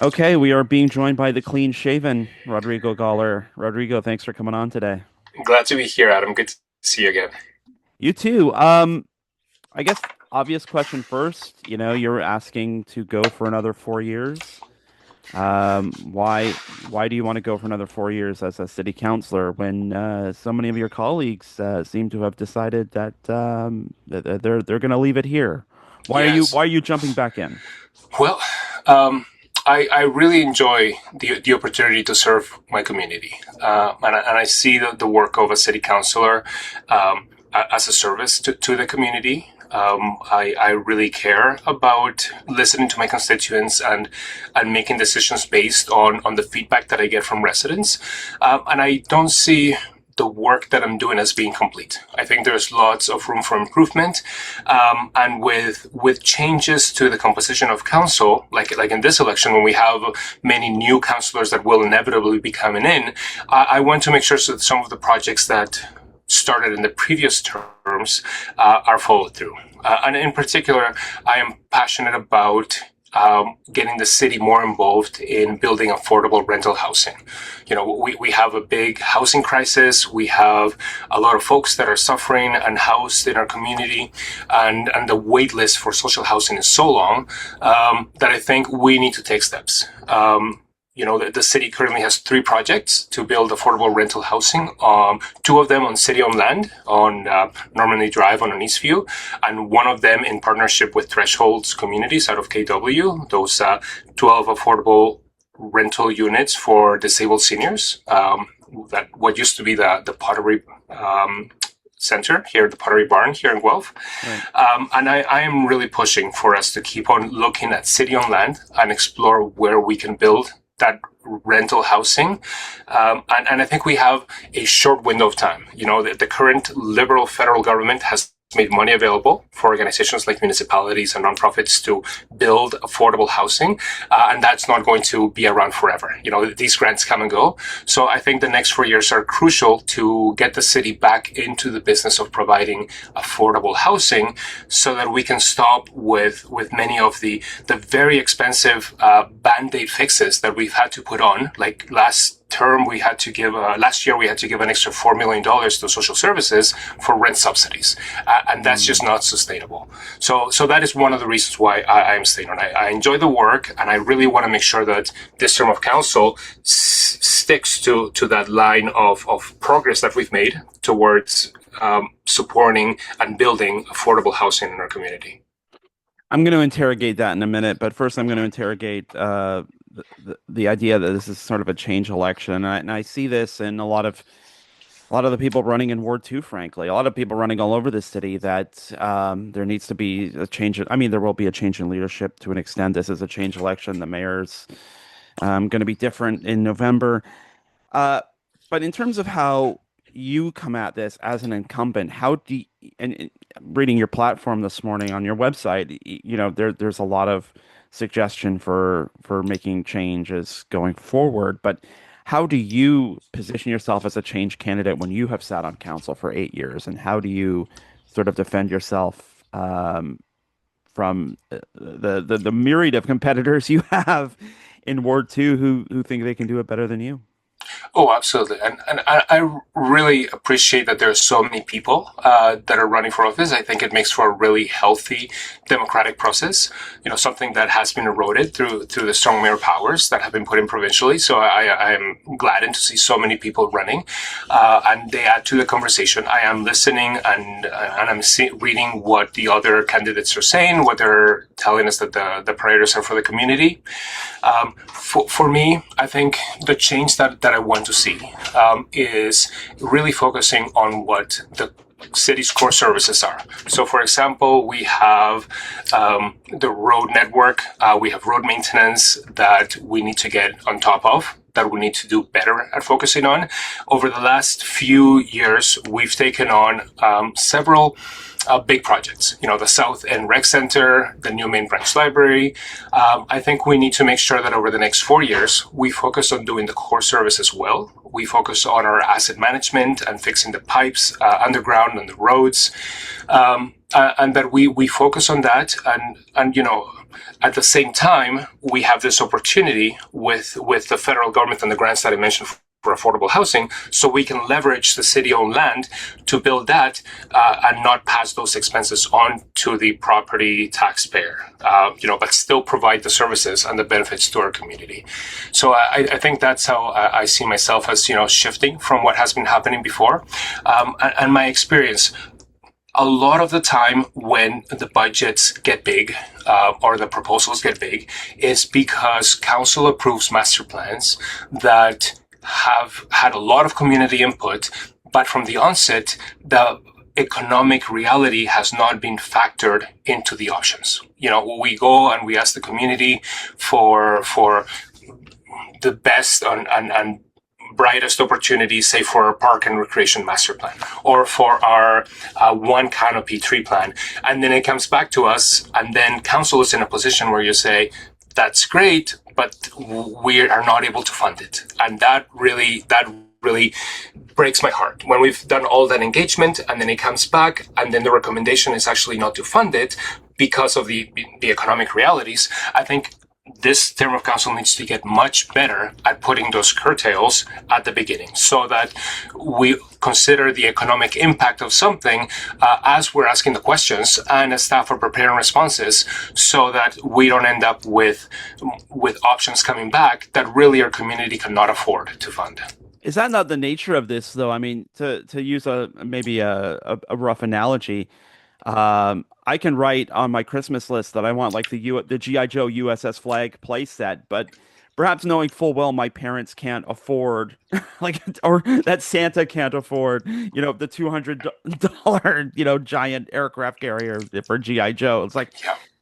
Okay, we are being joined by the clean-shaven Rodrigo Goller. Rodrigo, thanks for coming on today. Glad to be here, Adam. Good to see you again. You too. I guess obvious question first. You're asking to go for another 4 years. Why do you want to go for another 4 years as a city councillor when so many of your colleagues seem to have decided that they're going to leave it here? Why are you Yes. why are you jumping back in? Well, um, I really enjoy the opportunity to serve my community. And I see the work of a city councillor as a service to the community. I really care about listening to my constituents and making decisions based on the feedback that I get from residents. And I don't see the work that I'm doing as being complete. I think there's lots of room for improvement, and with changes to the composition of council, like in this election, when we have many new councillors that will inevitably be coming in, I want to make sure that some of the projects that started in the previous terms are followed through. And in particular, I am passionate about getting the city more involved in building affordable rental housing. We have a big housing crisis. We have a lot of folks that are suffering and housed in our community, and the wait list for social housing is so long that I think we need to take steps. The city currently has three projects to build affordable rental housing. Two of them on city-owned land on Normandy Drive on Eastview, and one of them in partnership with Thresholds Communities out of KW. Those 12 affordable rental units for disabled seniors. That what used to be the Pottery Center here, the Pottery Barn here in Guelph. Right. And I am really pushing for us to keep on looking at city-owned land and explore where we can build that rental housing. And I think we have a short window of time. The current liberal federal government has made money available for organizations like municipalities and nonprofits to build affordable housing, and that's not going to be around forever. These grants come and go. So I think the next 4 years are crucial to get the city back into the business of providing affordable housing so that we can stop with many of the very expensive band-aid fixes that we've had to put on. Like last year we had to give an extra $4 million to social services for rent subsidies, and that's just not sustainable. So that is one of the reasons why I am staying on. I enjoy the work, and I really want to make sure that this term of council sticks to that line of progress that we've made towards supporting and building affordable housing in our community. I'm going to interrogate that in a minute, but first I'm going to interrogate the idea that this is sort of a change election, and I see this in a lot of the people running in Ward 2, frankly, a lot of people running all over the city that there needs to be a change. I mean, there will be a change in leadership to an extent. This is a change election. The mayor's going to be different in November. Uh, but in terms of how you come at this as an incumbent, how do you, and reading your platform this morning on your website, there's a lot of suggestion for making changes going forward. But how do you position yourself as a change candidate when you have sat on council for 8 years, and how do you sort of defend yourself from the myriad of competitors you have in Ward 2 who think they can do it better than you? Oh, absolutely. And I really appreciate that there are so many people that are running for office. I think it makes for a really healthy democratic process, something that has been eroded through the strong mayor powers that have been put in provincially. So I am gladdened to see so many people running, and they add to the conversation. I am listening and I'm reading what the other candidates are saying, what they're telling us that the priorities are for the community. For me, I think the change that I want to see is really focusing on what the city's core services are. So, for example, we have the road network, we have road maintenance that we need to get on top of, that we need to do better at focusing on. Over the last few years, we've taken on several big projects. The South End Rec Center, the new main branch library. I think we need to make sure that over the next 4 years, we focus on doing the core services well. We focus on our asset management and fixing the pipes underground and the roads, and that we focus on that. And At the same time, we have this opportunity with the federal government and the grants that I mentioned for affordable housing, so we can leverage the city-owned land to build that and not pass those expenses on to the property taxpayer, but still provide the services and the benefits to our community. So I think that's how I see myself as, shifting from what has been happening before. And my experience, a lot of the time when the budgets get big or the proposals get big is because council approves master plans that have had a lot of community input, but from the onset, the economic reality has not been factored into the options. We go and we ask the community for the best and brightest opportunities, say for our park and recreation master plan or for our one canopy tree plan. And then it comes back to us, and then council is in a position where you say, that's great, but we are not able to fund it. And that really breaks my heart when we've done all that engagement and then it comes back and then the recommendation is actually not to fund it because of the economic realities. I think this term of council needs to get much better at putting those curtails at the beginning so that we consider the economic impact of something as we're asking the questions and as staff are preparing responses so that we don't end up with options coming back that really our community cannot afford to fund. Is that not the nature of this, though? I mean, to use maybe a rough analogy, I can write on my Christmas list that I want like the GI Joe USS Flag playset, but perhaps knowing full well my parents can't afford or that Santa can't afford, the $200, giant aircraft carrier for GI Joe. It's like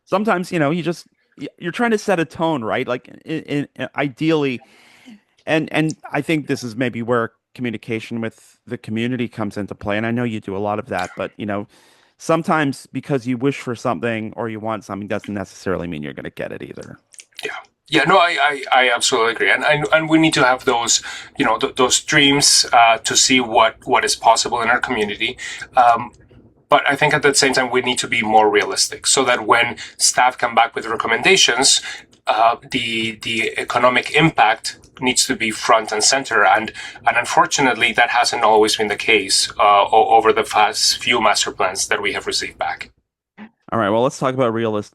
sometimes, you're trying to set a tone, right? Like ideally, and I think this is maybe where communication with the community comes into play. And I know you do a lot of that, but sometimes because you wish for something or you want something doesn't necessarily mean you're going to get it either. Yeah, no, I absolutely agree, and we need to have those, those dreams to see what is possible in our community. But I think at the same time we need to be more realistic, so that when staff come back with recommendations, the economic impact needs to be front and center, and unfortunately that hasn't always been the case over the past few master plans that we have received back. All right, well, let's talk about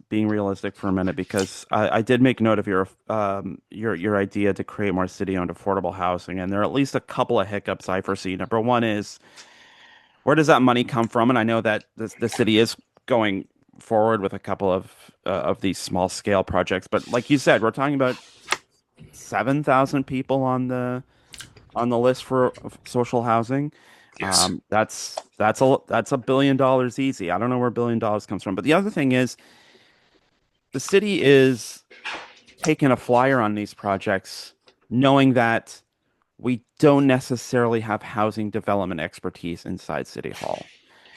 being realistic for a minute, because I did make note of your idea to create more city-owned affordable housing, and there are at least a couple of hiccups I foresee. Number one is, where does that money come from? And I know that the city is going forward with a couple of these small-scale projects, but like you said, we're talking about 7,000 people on the list for social housing. Yes. That's $1 billion easy. I don't know where $1 billion comes from, but the other thing is, the city is taking a flyer on these projects, knowing that we don't necessarily have housing development expertise inside City Hall.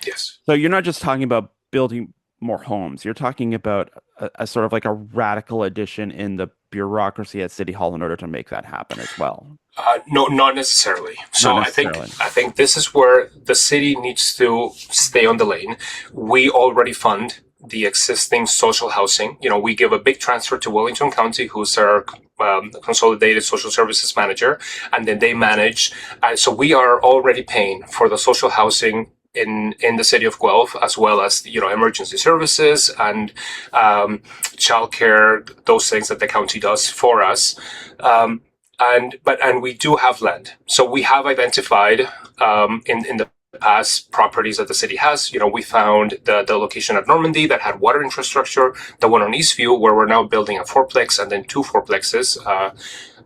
Yes. So you're not just talking about building more homes. You're talking about a sort of like a radical addition in the bureaucracy at City Hall in order to make that happen as well. No, not necessarily. So Not necessarily. I think this is where the city needs to stay on the lane. We already fund the existing social housing. We give a big transfer to Wellington County, who's our consolidated social services manager, and then they manage. So we are already paying for the social housing in the city of Guelph, as well as emergency services and childcare, those things that the county does for us. And we do have land, so we have identified in the past properties that the city has. We found the location at Normandy that had water infrastructure, the one on Eastview where we're now building a fourplex and then two fourplexes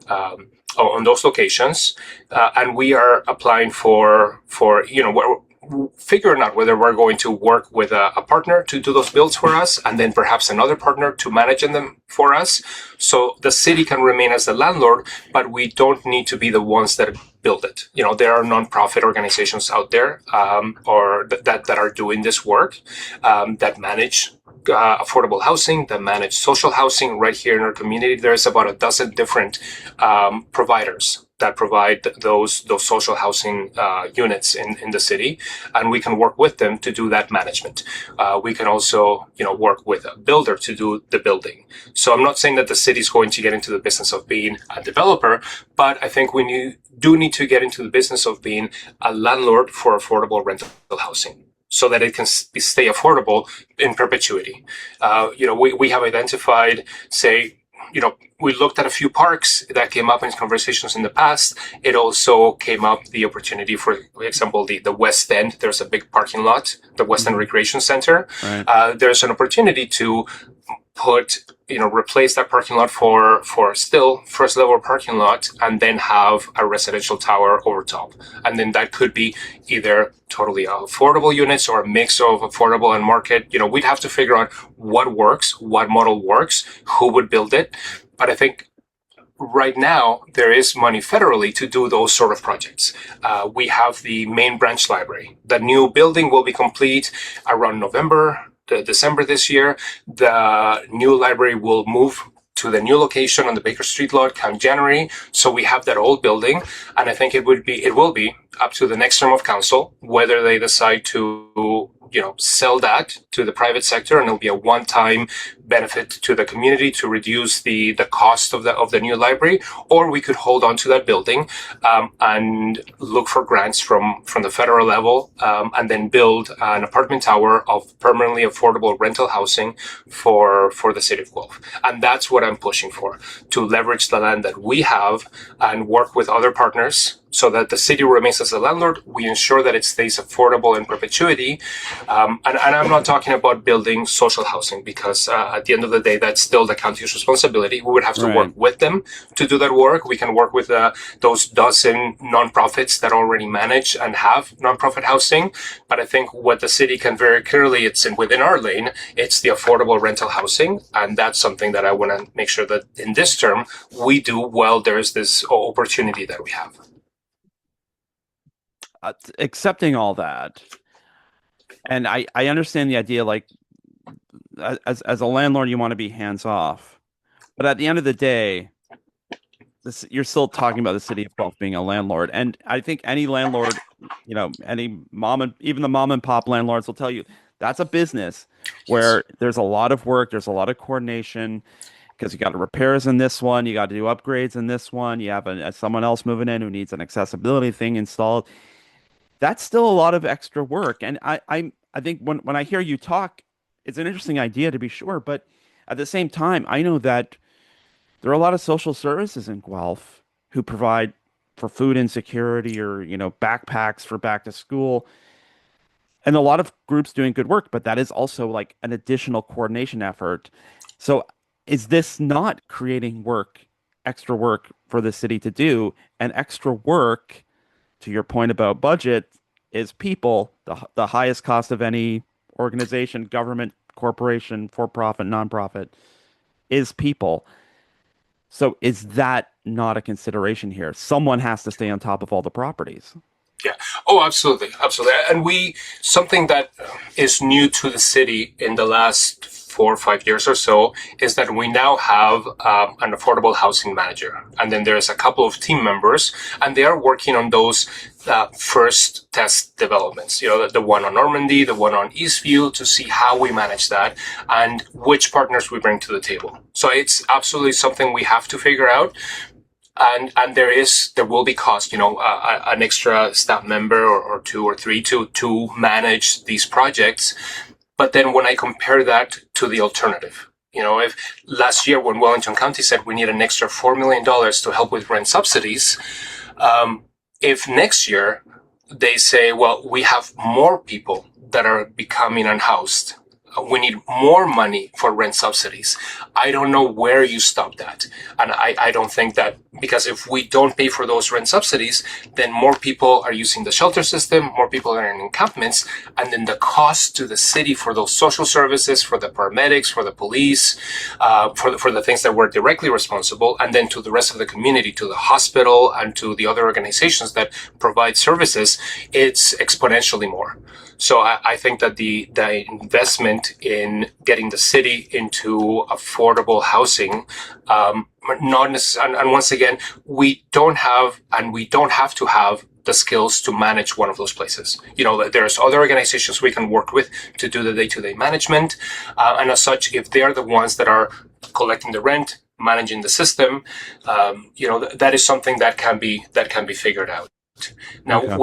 on those locations, and we are applying for figuring out whether we're going to work with a partner to do those builds for us, and then perhaps another partner to manage them for us. So the city can remain as the landlord, but we don't need to be the ones that build it. There are nonprofit organizations out there or that are doing this work, that manage affordable housing, that manage social housing right here in our community. There's about a dozen different providers that provide those social housing units in the city, and we can work with them to do that management. We can also, work with a builder to do the building. So I'm not saying that the city is going to get into the business of being a developer, but I think we do need to get into the business of being a landlord for affordable rental housing, so that it can stay affordable in perpetuity. We have identified, say, we looked at a few parks that came up in conversations in the past. It also came up the opportunity, for example, the West End. There's a big parking lot, the West End Recreation Center. Right. There's an opportunity to replace that parking lot for still first level parking lot, and then have a residential tower over top. And then that could be either totally affordable units or a mix of affordable and market. We'd have to figure out what works, what model works, who would build it. But I think right now there is money federally to do those sort of projects. We have the main branch library. The new building will be complete around December this year. The new library will move to the new location on the Baker Street lot come January. So we have that old building, and I think it will be up to the next term of council whether they decide to sell that to the private sector, and it'll be a one-time benefit to the community to reduce the cost of the new library, or we could hold on to that building and look for grants from the federal level, and then build an apartment tower of permanently affordable rental housing for the city of Guelph. And that's what I'm pushing for, to leverage the land that we have and work with other partners so that the city remains as a landlord. We ensure that it stays affordable in perpetuity. And I'm not talking about building social housing, because at the end of the day, that's still the county's responsibility. We would have to work with them to do that work. We can work with those dozen nonprofits that already manage and have nonprofit housing. But I think what the city can very clearly, it's within our lane, it's the affordable rental housing. And that's something that I want to make sure that in this term we do while there's this opportunity that we have. Accepting all that, and I understand the idea, like as a landlord you want to be hands off, but at the end of the day, you're still talking about the city of Guelph being a landlord. And I think any landlord, even the mom and pop landlords will tell you that's a business where there's a lot of work, there's a lot of coordination, because you got repairs in this one, you got to do upgrades in this one, you have someone else moving in who needs an accessibility thing installed. That's still a lot of extra work. And I think when I hear you talk, it's an interesting idea to be sure. But at the same time, I know that there are a lot of social services in Guelph who provide for food insecurity or, backpacks for back to school. And a lot of groups doing good work, but that is also like an additional coordination effort. So is this not creating extra work for the city to do? And extra work, to your point about budget, is people. The highest cost of any organization, government, corporation, for-profit, nonprofit, is people. So is that not a consideration here? Someone has to stay on top of all the properties. Yeah. Oh, absolutely. Absolutely. And something that is new to the city in the last 4 or 5 years or so is that we now have an affordable housing manager. And then there's a couple of team members, and they are working on those first test developments, the one on Normandy, the one on Eastview, to see how we manage that and which partners we bring to the table. So it's absolutely something we have to figure out. And there will be cost, an extra staff member or 2 or 3 to manage these projects. But then when I compare that to the alternative, if last year when Wellington County said we need an extra $4 million to help with rent subsidies, if next year they say, well, we have more people that are becoming unhoused, we need more money for rent subsidies, I don't know where you stop that. And I don't think that, because if we don't pay for those rent subsidies, then more people are using the shelter system, more people are in encampments, and then the cost to the city for those social services, for the paramedics, for the police, for the things that we're directly responsible, and then to the rest of the community, to the hospital and to the other organizations that provide services, it's exponentially more. So I think that the investment in getting the city into affordable housing, not necessarily, and once again, we don't have to have the skills to manage one of those places. There's other organizations we can work with to do the day-to-day management, and as such, if they're the ones that are collecting the rent, managing the system, that is something that can be figured out. Now, Okay.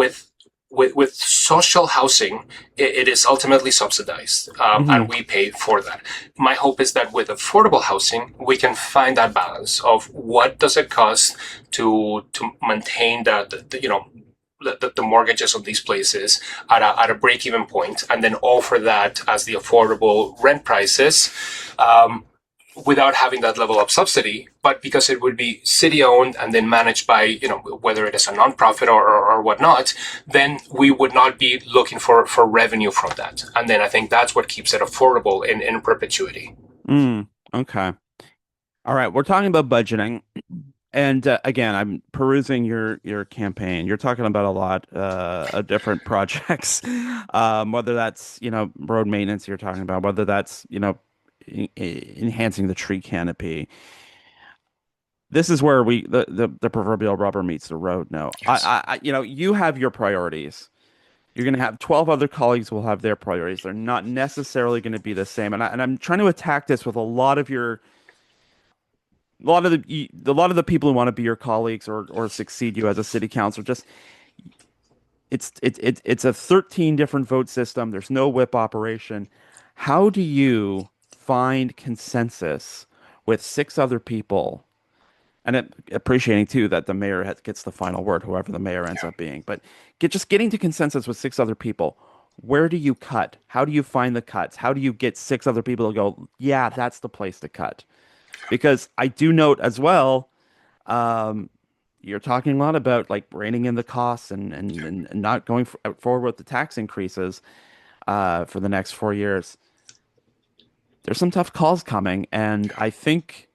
with social housing, it is ultimately subsidized, and we pay for that. My hope is that with affordable housing, we can find that balance of what does it cost to maintain the mortgages of these places at a break-even point, and then offer that as the affordable rent prices, without having that level of subsidy, but because it would be city-owned and then managed by, whether it is a nonprofit or whatnot, then we would not be looking for revenue from that. And then I think that's what keeps it affordable in perpetuity. Okay. All right. We're talking about budgeting. And again, I'm perusing your campaign. You're talking about a lot of different projects, whether that's road maintenance you're talking about, whether that's enhancing the tree canopy. This is where the proverbial rubber meets the road. No, Yes. you have your priorities. You're going to have 12 other colleagues will have their priorities. They're not necessarily going to be the same. And I'm trying to attack this with a lot of the people who want to be your colleagues or succeed you as a city councilor. Just it's a 13 different vote system. There's no whip operation. How do you find consensus with six other people? And appreciating too that the mayor gets the final word, whoever the mayor ends up being. But getting to consensus with six other people. Where do you cut? How do you find the cuts? How do you get six other people to go, yeah, that's the place to cut? Because I do note as well, you're talking a lot about like reining in the costs and not going forward with the tax increases for the next 4 years. There's some tough calls coming, and I think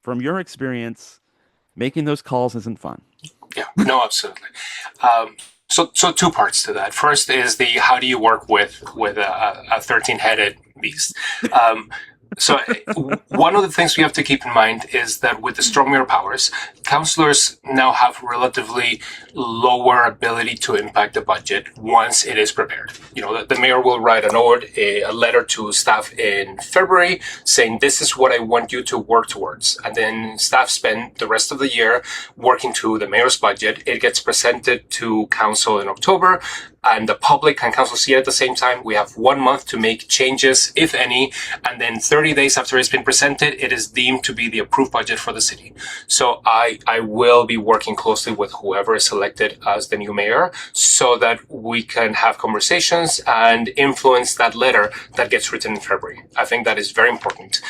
from your experience, making those calls isn't fun. Yeah, no, absolutely. So two parts to that. First is the how do you work with a 13-headed beast. So one of the things we have to keep in mind is that with the strong mayor powers, councillors now have relatively lower ability to impact the budget once it is prepared. The mayor will write a letter to staff in February saying, this is what I want you to work towards. And then staff spend the rest of the year working to the mayor's budget. It gets presented to council in October, and the public and council see it at the same time. We have 1 month to make changes, if any, and then 30 days after it's been presented, it is deemed to be the approved budget for the city. So I will be working closely with whoever is selected as the new mayor so that we can have conversations and influence that letter that gets written in February. I think that is very important.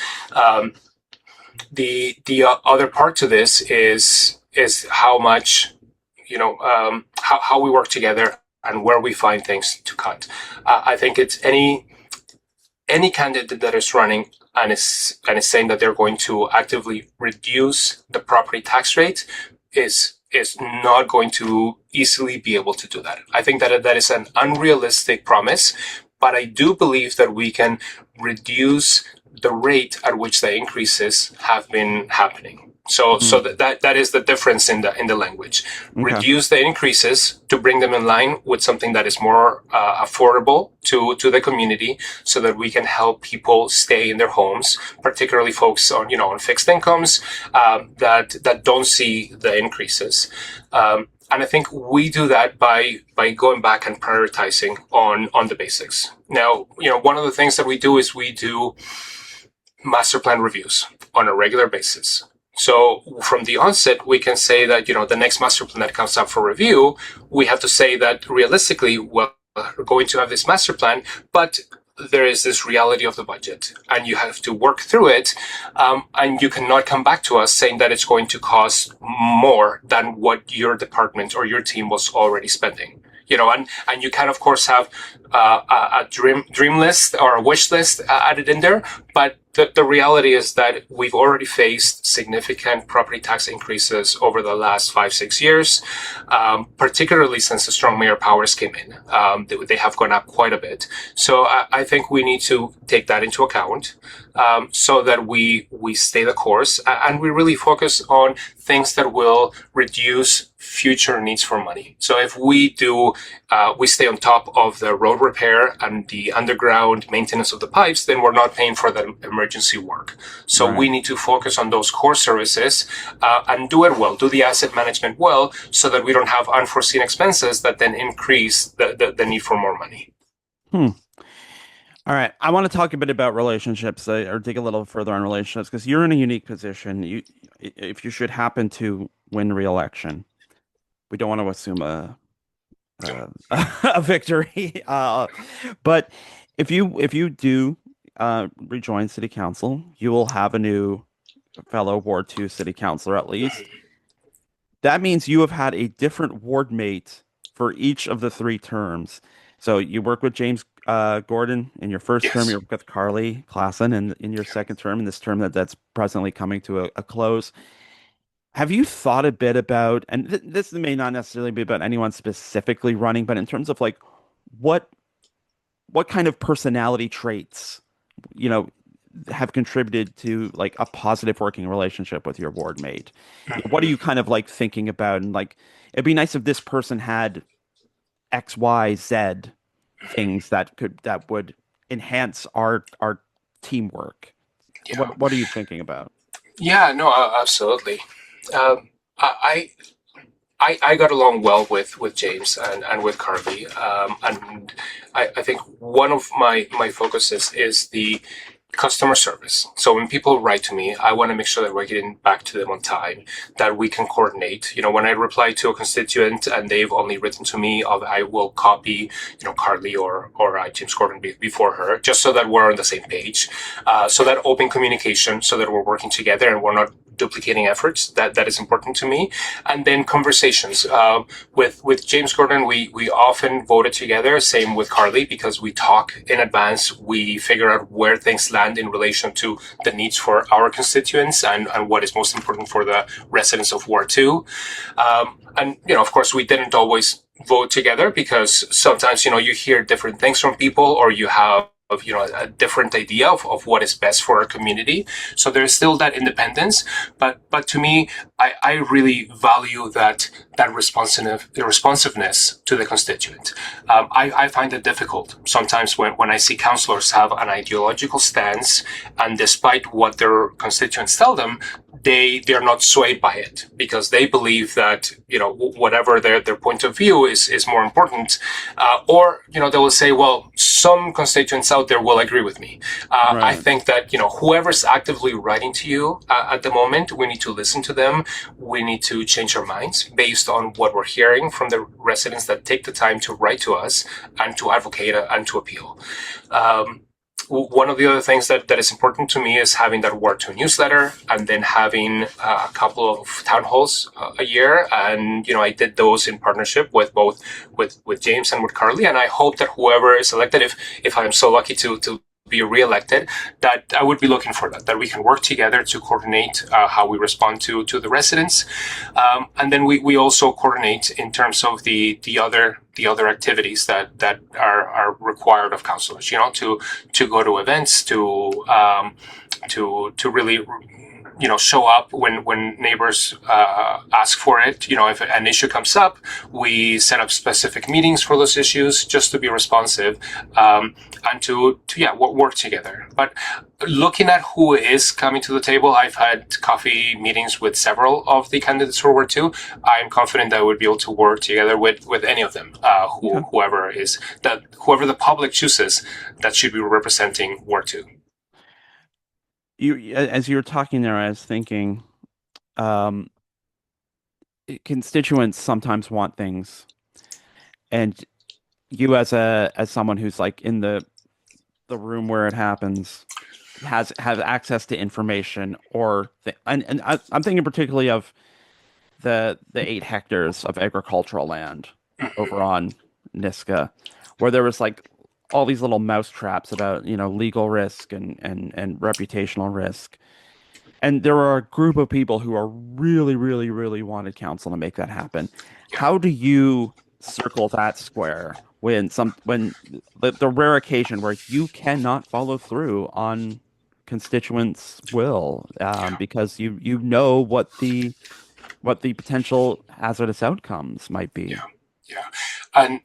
The other part to this is how much, how we work together and where we find things to cut. I think it's any candidate that is running and is saying that they're going to actively reduce the property tax rate is not going to easily be able to do that. I think that is an unrealistic promise, but I do believe that we can reduce the rate at which the increases have been happening. So that is the difference in the language. Okay. Reduce the increases to bring them in line with something that is more affordable to the community, so that we can help people stay in their homes, particularly folks on fixed incomes that don't see the increases. And I think we do that by going back and prioritizing on the basics. Now, one of the things that we do is we do master plan reviews on a regular basis. So from the onset, we can say that, the next master plan that comes up for review, we have to say that realistically, well, we're going to have this master plan, but there is this reality of the budget and you have to work through it. And you cannot come back to us saying that it's going to cost more than what your department or your team was already spending. And you can, of course, have a dream list or a wish list added in there. But the reality is that we've already faced significant property tax increases over the last 5-6 years, particularly since the strong mayor powers came in. They have gone up quite a bit. So I think we need to take that into account, so that we stay the course and we really focus on things that will reduce future needs for money. So if we stay on top of the road repair and the underground maintenance of the pipes, then we're not paying for the emergency work. So Right. we need to focus on those core services, and do it well, do the asset management well, so that we don't have unforeseen expenses that then increase the need for more money. All right. I want to talk a bit about relationships, or dig a little further on relationships, because you're in a unique position. If you should happen to win re-election, we don't want to assume a, a victory. But if you do rejoin city council, you will have a new fellow Ward 2 city councilor at least. That means you have had a different ward mate for each of the 3 terms. So you work with James Gordon in your first term, Yes. you work with Carly Klassen in your second term, in this term that's presently coming to a close. Have you thought a bit about, and this may not necessarily be about anyone specifically running, but in terms of like what kind of personality traits, you know, have contributed to like a positive working relationship with your ward mate? What are you kind of like thinking about? And like, it'd be nice if this person had X, Y, Z things that would enhance our teamwork. Yeah. What are you thinking about? Yeah, no, absolutely. Um, I, I got along well with James and with Carly. And I think one of my focuses is the customer service. So when people write to me, I want to make sure that we're getting back to them on time, that we can coordinate. When I reply to a constituent and they've only written to me, I will copy, Carly or James Gordon before her, just so that we're on the same page. So that open communication, so that we're working together and we're not duplicating efforts. That is important to me. And then conversations. With James Gordon, we often voted together. Same with Carly, because we talk in advance. We figure out where things land in relation to the needs for our constituents and what is most important for the residents of Ward 2. And of course, we didn't always vote together, because sometimes you hear different things from people, or you have a different idea of what is best for our community. So there's still that independence, but to me, I really value that responsiveness to the constituent. I find it difficult sometimes when I see councillors have an ideological stance, and despite what their constituents tell them, they're not swayed by it, because they believe that whatever their point of view is more important, or they will say, well, some constituents out there will agree with me. Right. I think that whoever's actively writing to you at the moment, we need to listen to them. We need to change our minds based on what we're hearing from the residents that take the time to write to us and to advocate and to appeal. One of the other things that is important to me is having that Ward 2 newsletter, and then having a couple of town halls a year. And, I did those in partnership with James and with Carly. And I hope that whoever is elected, if I'm so lucky to be re-elected, that I would be looking for that we can work together to coordinate how we respond to the residents. And then we also coordinate in terms of the other activities that are required of councillors, to go to events, to really show up when neighbors ask for it. If an issue comes up, we set up specific meetings for those issues, just to be responsive, and to work together. But looking at who is coming to the table, I've had coffee meetings with several of the candidates for Ward 2. I'm confident that I would be able to work together with any of them, whoever the public chooses that should be representing Ward 2. As you were talking there, I was thinking, constituents sometimes want things, and you as someone who's like in the room where it happens, has access to information, and I'm thinking particularly of the 8 hectares of agricultural land over on Niska, where there was like all these little mouse traps about legal risk and reputational risk. and there are a group of people who are really, really, really wanted council to make that happen. Yeah. How do you circle that square when the rare occasion where you cannot follow through on constituents' will Yeah. because you know what the potential hazardous outcomes might Yeah. be. Yeah. And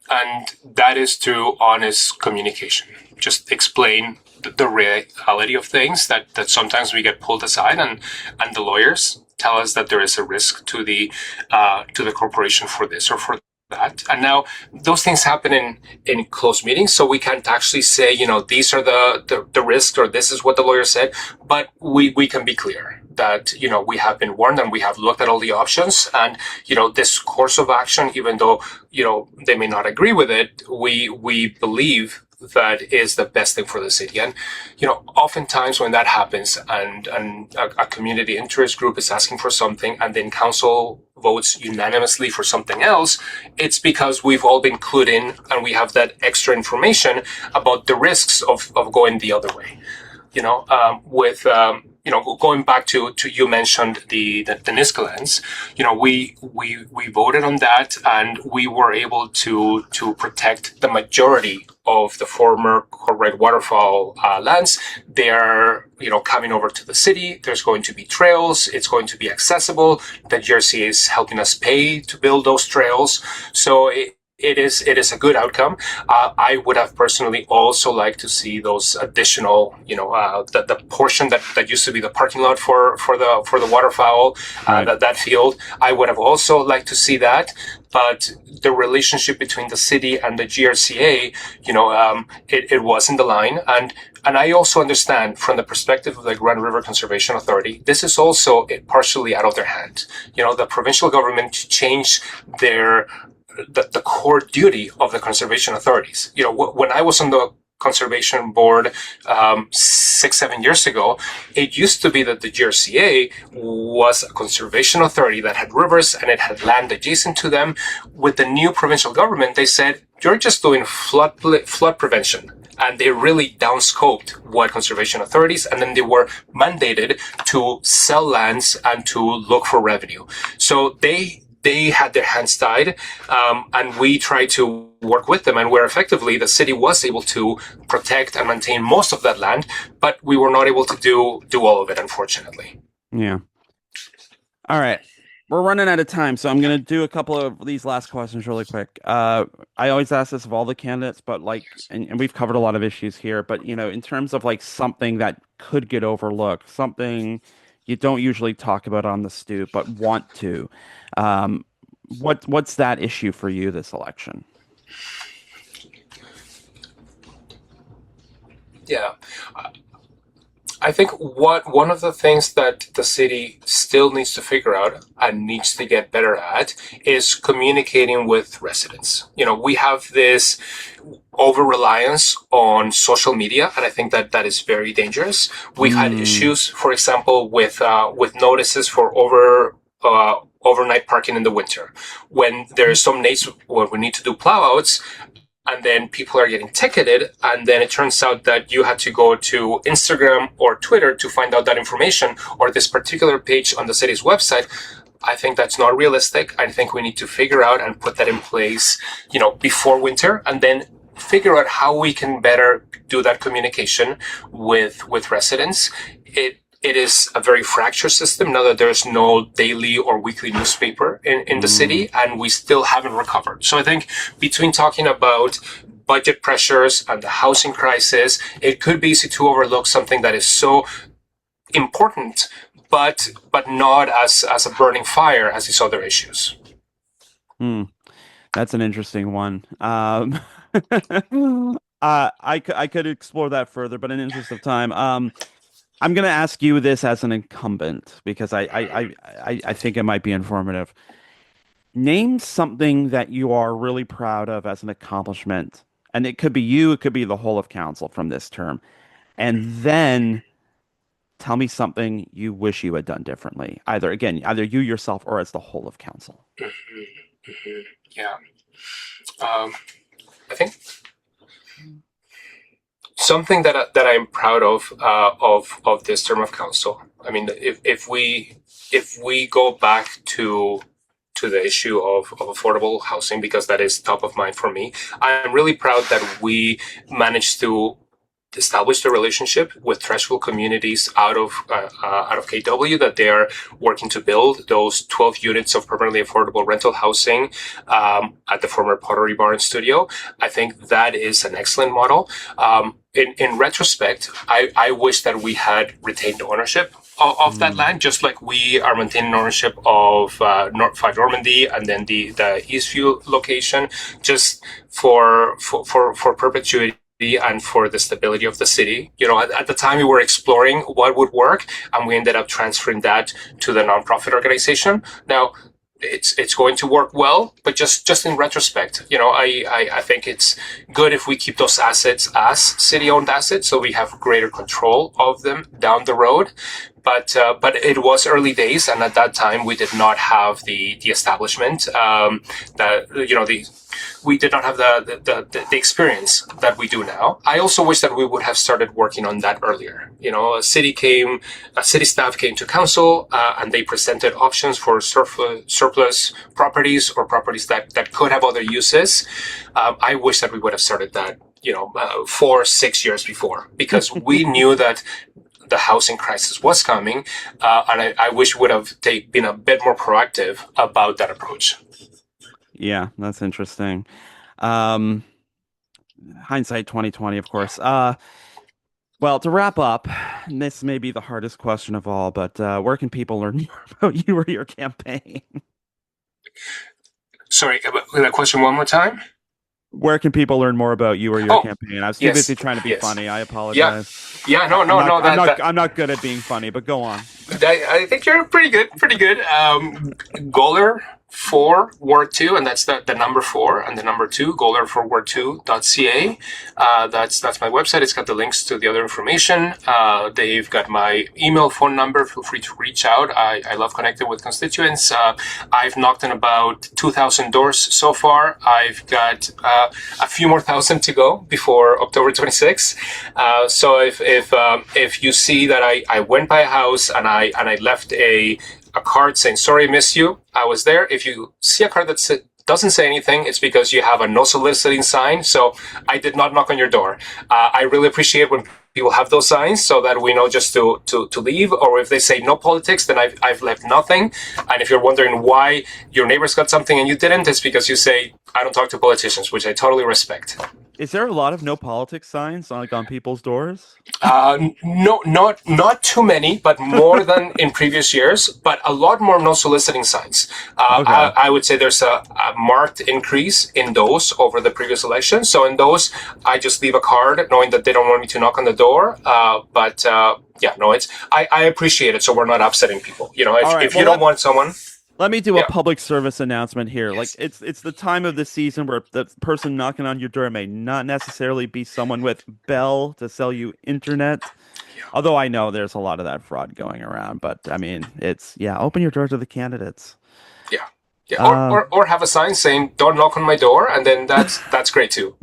that is through honest communication. Just explain the reality of things, that sometimes we get pulled aside, and the lawyers tell us that there is a risk to the corporation for this or for that. And now those things happen in closed meetings, so we can't actually say, these are the risks, or this is what the lawyer said, but we can be clear that, we have been warned and we have looked at all the options, and, this course of action, even though, they may not agree with it, we believe that is the best thing for the city. And, oftentimes when that happens, and a community interest group is asking for something, and then council votes unanimously for something else, it's because we've all been clued in and we have that extra information about the risks of going the other way. Going back to you mentioned the Niskalands, we voted on that, and we were able to protect the majority of the former red waterfall lands. They're coming over to the city. There's going to be trails. It's going to be accessible. The GRC is helping us pay to build those trails. So it is a good outcome. I would have personally also liked to see those additional, the portion that used to be the parking lot for the waterfowl, Right. that field. I would have also liked to see that, but the relationship between the city and the GRCA, it wasn't aligned. And I also understand from the perspective of the Grand River Conservation Authority, this is also partially out of their hand. The provincial government changed the core duty of the conservation authorities. When I was on the conservation board 6-7 years ago, it used to be that the GRCA was a conservation authority that had rivers and it had land adjacent to them. With the new provincial government, they said, you're just doing flood prevention. And they really downscoped what conservation authorities, and then they were mandated to sell lands and to look for revenue. So they had their hands tied, and we tried to work with them, and where effectively the city was able to protect and maintain most of that land, but we were not able to do all of it, unfortunately. Yeah. All right. We're running out of time, so I'm going to do a couple of these last questions really quick. I always ask this of all the candidates, but and we've covered a lot of issues here, but in terms of something that could get overlooked, something you don't usually talk about on the stoop, but want to, what's that issue for you this election? Yeah. I think one of the things that the city still needs to figure out and needs to get better at is communicating with residents. We have this over reliance on social media, and I think that is very dangerous. We've had issues, for example, with notices for overnight parking in the winter, when there's some nights where we need to do plowouts, and then people are getting ticketed, and then it turns out that you had to go to Instagram or Twitter to find out that information, or this particular page on the city's website. I think that's not realistic. I think we need to figure out and put that in place, before winter, and then figure out how we can better do that communication with residents. It is a very fractured system now that there's no daily or weekly newspaper in the city, and we still haven't recovered. So I think between talking about budget pressures and the housing crisis, it could be easy to overlook something that is so important, but not as a burning fire as these other issues. That's an interesting one. I could explore that further, but in the interest of time, I'm going to ask you this as an incumbent because I think it might be informative. Name something that you are really proud of as an accomplishment, and it could be you, it could be the whole of council from this term, and then tell me something you wish you had done differently. Either you yourself or as the whole of council. Yeah. I think something that I'm proud of this term of council I mean, if we go back to the issue of affordable housing, because that is top of mind for me, I'm really proud that we managed to establish the relationship with threshold communities out of KW, that they are working to build those 12 units of permanently affordable rental housing at the former Pottery Barn studio. I think that is an excellent model. In retrospect, I wish that we had retained ownership of that land, just like we are maintaining ownership of North 5 Normandy and then the Eastview location, just for perpetuity and for the stability of the city. At the time we were exploring what would work, and we ended up transferring that to the nonprofit organization. Now, it's going to work well, but just in retrospect, I think it's good if we keep those assets as city-owned assets, so we have greater control of them down the road. But it was early days, and at that time we did not have the establishment we did not have the experience that we do now. I also wish that we would have started working on that earlier. A city staff came to council and they presented options for surplus properties or properties that could have other uses. I wish that we would have started that 4-6 years before, because we knew that the housing crisis was coming, and I wish we would have been a bit more proactive about that approach. Yeah, that's interesting. Hindsight 2020, of course. Well, to wrap up, and this may be the hardest question of all, but where can people learn more about you or your campaign? Sorry, the question one more time. Where can people learn more about you or your campaign? I was too busy trying to be funny. I apologize. Yeah. No. I'm not good at being funny, but go on. I think you're pretty good. Goller for Ward 2, and that's the number 4 and the number 2, Goller for Ward2.ca. That's my website. It's got the links to the other information. They've got my email, phone number. Feel free to reach out. I love connecting with constituents. I've knocked on about 2,000 doors so far. I've got a few more thousand to go before October 26th. So if you see that I went by a house and I left a card saying, "Sorry, I missed you, I was there." If you see a card that doesn't say anything, it's because you have a no soliciting sign. So I did not knock on your door. I really appreciate when people have those signs, so that we know just to leave. Or if they say no politics, then I've left nothing. And if you're wondering why your neighbors got something and you didn't, it's because you say, "I don't talk to politicians," which I totally respect. Is there a lot of no politics signs on people's doors? No, not too many, but more than in previous years. But a lot more no soliciting signs. Okay. I would say there's a marked increase in those over the previous election. So in those, I just leave a card, knowing that they don't want me to knock on the door. I appreciate it, so we're not upsetting people. If you don't want someone. Let me do a public service announcement here. Yes. Like it's the time of the season where the person knocking on your door may not necessarily be someone with Bell to sell you internet. Yeah. Although I know there's a lot of that fraud going around, but I mean, open your door to the candidates. Yeah, or have a sign saying "Don't knock on my door," and then that's great too.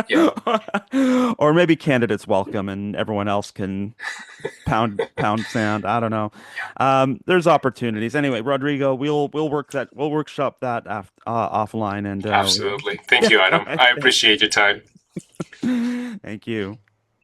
Yeah. Or maybe candidates welcome, and everyone else can pound sand. I don't know. There's opportunities. Anyway, Rodrigo, we'll workshop that offline, and absolutely. Thank you, Adam. I appreciate your time. Thank you.